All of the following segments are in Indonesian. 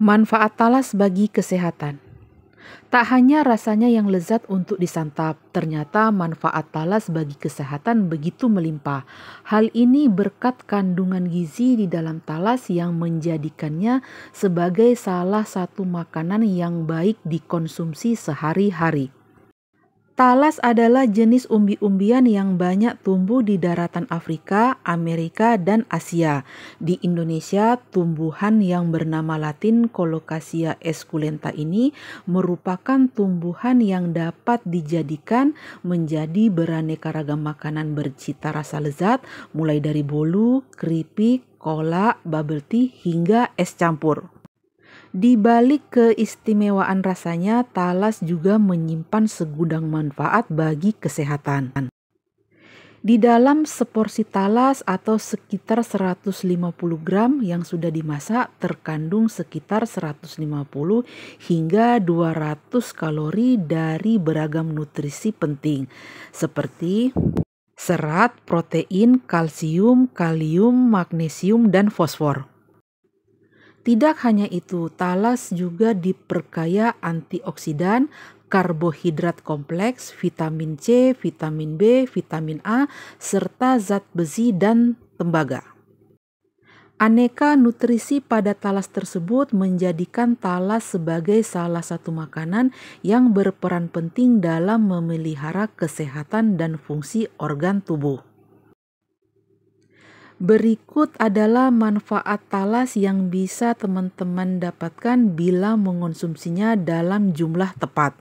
Manfaat talas bagi kesehatan. Tak hanya rasanya yang lezat untuk disantap, ternyata manfaat talas bagi kesehatan begitu melimpah. Hal ini berkat kandungan gizi di dalam talas yang menjadikannya sebagai salah satu makanan yang baik dikonsumsi sehari-hari. Talas adalah jenis umbi-umbian yang banyak tumbuh di daratan Afrika, Amerika, dan Asia. Di Indonesia, tumbuhan yang bernama Latin Colocasia esculenta ini merupakan tumbuhan yang dapat dijadikan menjadi beraneka ragam makanan bercita rasa lezat, mulai dari bolu, keripik, kolak, bubble tea, hingga es campur. Di balik keistimewaan rasanya, talas juga menyimpan segudang manfaat bagi kesehatan. Di dalam seporsi talas atau sekitar 150 gram yang sudah dimasak terkandung sekitar 150 hingga 200 kalori dari beragam nutrisi penting seperti serat, protein, kalsium, kalium, magnesium, dan fosfor. Tidak hanya itu, talas juga diperkaya antioksidan, karbohidrat kompleks, vitamin C, vitamin B, vitamin A, serta zat besi dan tembaga. Aneka nutrisi pada talas tersebut menjadikan talas sebagai salah satu makanan yang berperan penting dalam memelihara kesehatan dan fungsi organ tubuh. Berikut adalah manfaat talas yang bisa teman-teman dapatkan bila mengonsumsinya dalam jumlah tepat.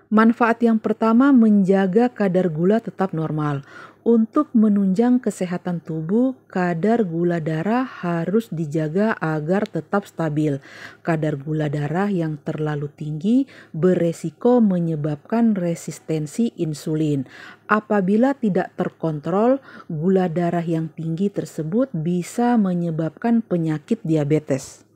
Manfaat yang pertama, menjaga kadar gula tetap normal. Untuk menunjang kesehatan tubuh, kadar gula darah harus dijaga agar tetap stabil. Kadar gula darah yang terlalu tinggi beresiko menyebabkan resistensi insulin. Apabila tidak terkontrol, gula darah yang tinggi tersebut bisa menyebabkan penyakit diabetes.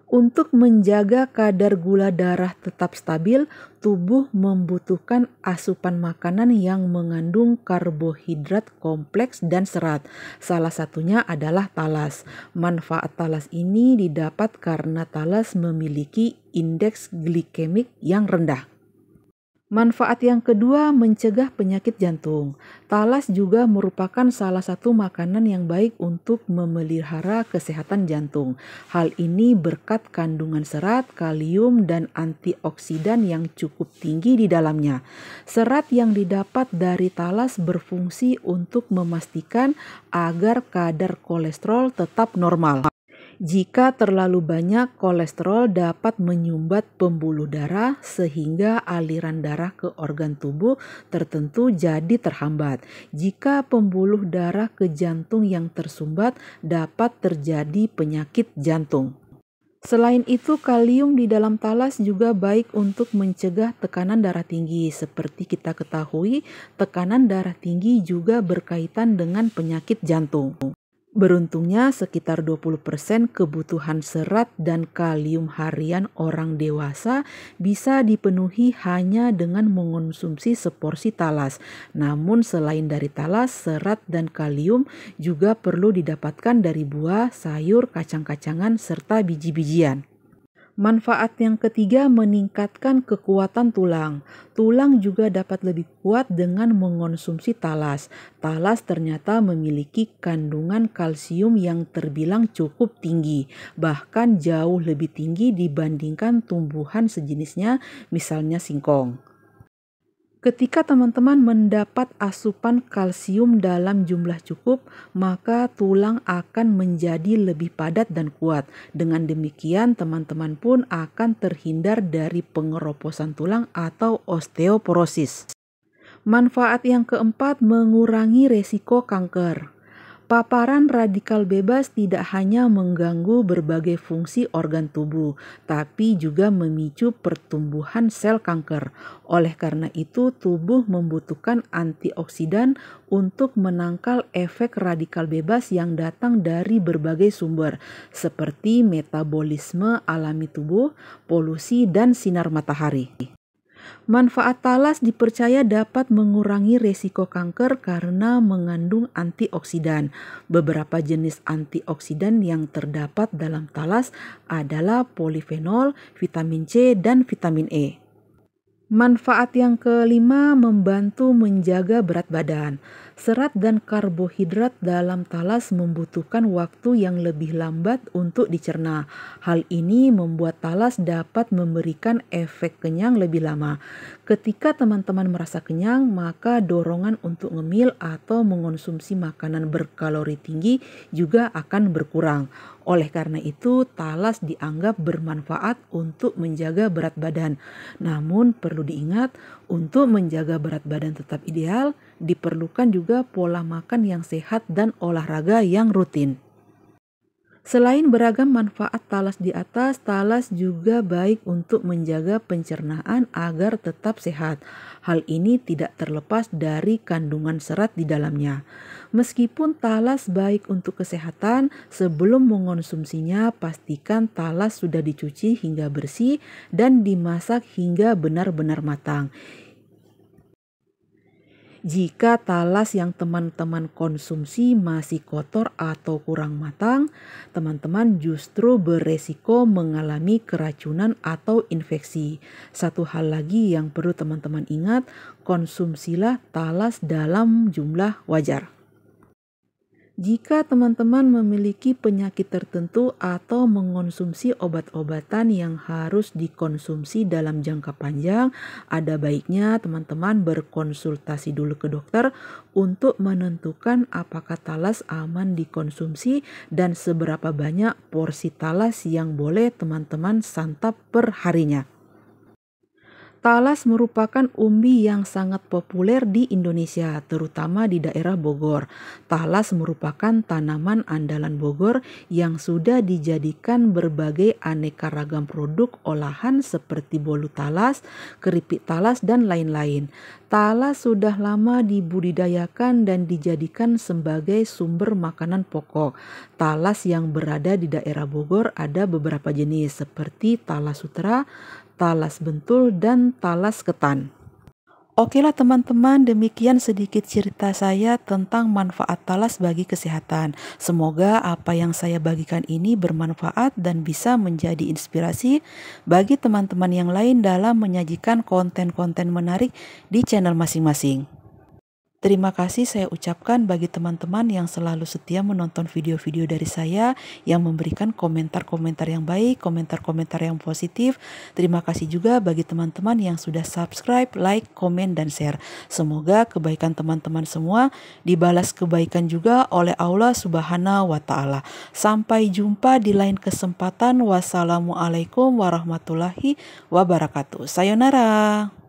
Untuk menjaga kadar gula darah tetap stabil, tubuh membutuhkan asupan makanan yang mengandung karbohidrat kompleks dan serat. Salah satunya adalah talas. Manfaat talas ini didapat karena talas memiliki indeks glikemik yang rendah. Manfaat yang kedua, mencegah penyakit jantung. Talas juga merupakan salah satu makanan yang baik untuk memelihara kesehatan jantung. Hal ini berkat kandungan serat, kalium, dan antioksidan yang cukup tinggi di dalamnya. Serat yang didapat dari talas berfungsi untuk memastikan agar kadar kolesterol tetap normal. Jika terlalu banyak, kolesterol dapat menyumbat pembuluh darah sehingga aliran darah ke organ tubuh tertentu jadi terhambat. Jika pembuluh darah ke jantung yang tersumbat, dapat terjadi penyakit jantung. Selain itu, kalium di dalam talas juga baik untuk mencegah tekanan darah tinggi. Seperti kita ketahui, tekanan darah tinggi juga berkaitan dengan penyakit jantung. Beruntungnya sekitar 20% kebutuhan serat dan kalium harian orang dewasa bisa dipenuhi hanya dengan mengonsumsi seporsi talas. Namun selain dari talas, serat dan kalium juga perlu didapatkan dari buah, sayur, kacang-kacangan, serta biji-bijian. Manfaat yang ketiga, meningkatkan kekuatan tulang. Tulang juga dapat lebih kuat dengan mengonsumsi talas. Talas ternyata memiliki kandungan kalsium yang terbilang cukup tinggi, bahkan jauh lebih tinggi dibandingkan tumbuhan sejenisnya, misalnya singkong. Ketika teman-teman mendapat asupan kalsium dalam jumlah cukup, maka tulang akan menjadi lebih padat dan kuat. Dengan demikian, teman-teman pun akan terhindar dari pengeroposan tulang atau osteoporosis. Manfaat yang keempat, mengurangi resiko kanker. Paparan radikal bebas tidak hanya mengganggu berbagai fungsi organ tubuh, tapi juga memicu pertumbuhan sel kanker. Oleh karena itu, tubuh membutuhkan antioksidan untuk menangkal efek radikal bebas yang datang dari berbagai sumber, seperti metabolisme alami tubuh, polusi, dan sinar matahari. Manfaat talas dipercaya dapat mengurangi resiko kanker karena mengandung antioksidan. Beberapa jenis antioksidan yang terdapat dalam talas adalah polifenol, vitamin C, dan vitamin E. Manfaat yang kelima, membantu menjaga berat badan. Serat dan karbohidrat dalam talas membutuhkan waktu yang lebih lambat untuk dicerna. Hal ini membuat talas dapat memberikan efek kenyang lebih lama. Ketika teman-teman merasa kenyang, maka dorongan untuk ngemil atau mengonsumsi makanan berkalori tinggi juga akan berkurang. Oleh karena itu, talas dianggap bermanfaat untuk menjaga berat badan. Namun perlu diingat, untuk menjaga berat badan tetap ideal, diperlukan juga pola makan yang sehat dan olahraga yang rutin. Selain beragam manfaat talas di atas, talas juga baik untuk menjaga pencernaan agar tetap sehat. Hal ini tidak terlepas dari kandungan serat di dalamnya. Meskipun talas baik untuk kesehatan, sebelum mengonsumsinya pastikan talas sudah dicuci hingga bersih dan dimasak hingga benar-benar matang. Jika talas yang teman-teman konsumsi masih kotor atau kurang matang, teman-teman justru beresiko mengalami keracunan atau infeksi. Satu hal lagi yang perlu teman-teman ingat, konsumsilah talas dalam jumlah wajar. Jika teman-teman memiliki penyakit tertentu atau mengonsumsi obat-obatan yang harus dikonsumsi dalam jangka panjang, ada baiknya teman-teman berkonsultasi dulu ke dokter untuk menentukan apakah talas aman dikonsumsi dan seberapa banyak porsi talas yang boleh teman-teman santap per harinya. Talas merupakan umbi yang sangat populer di Indonesia, terutama di daerah Bogor. Talas merupakan tanaman andalan Bogor yang sudah dijadikan berbagai aneka ragam produk olahan seperti bolu talas, keripik talas, dan lain-lain. Talas sudah lama dibudidayakan dan dijadikan sebagai sumber makanan pokok. Talas yang berada di daerah Bogor ada beberapa jenis seperti talas sutra, talas bentul, dan talas ketan. Oke lah teman-teman, demikian sedikit cerita saya tentang manfaat talas bagi kesehatan. Semoga apa yang saya bagikan ini bermanfaat dan bisa menjadi inspirasi bagi teman-teman yang lain dalam menyajikan konten-konten menarik di channel masing-masing. Terima kasih saya ucapkan bagi teman-teman yang selalu setia menonton video-video dari saya, yang memberikan komentar-komentar yang baik, komentar-komentar yang positif. Terima kasih juga bagi teman-teman yang sudah subscribe, like, komen, dan share. Semoga kebaikan teman-teman semua dibalas kebaikan juga oleh Allah Subhanahu wa Ta'ala. Sampai jumpa di lain kesempatan. Wassalamualaikum warahmatullahi wabarakatuh. Sayonara.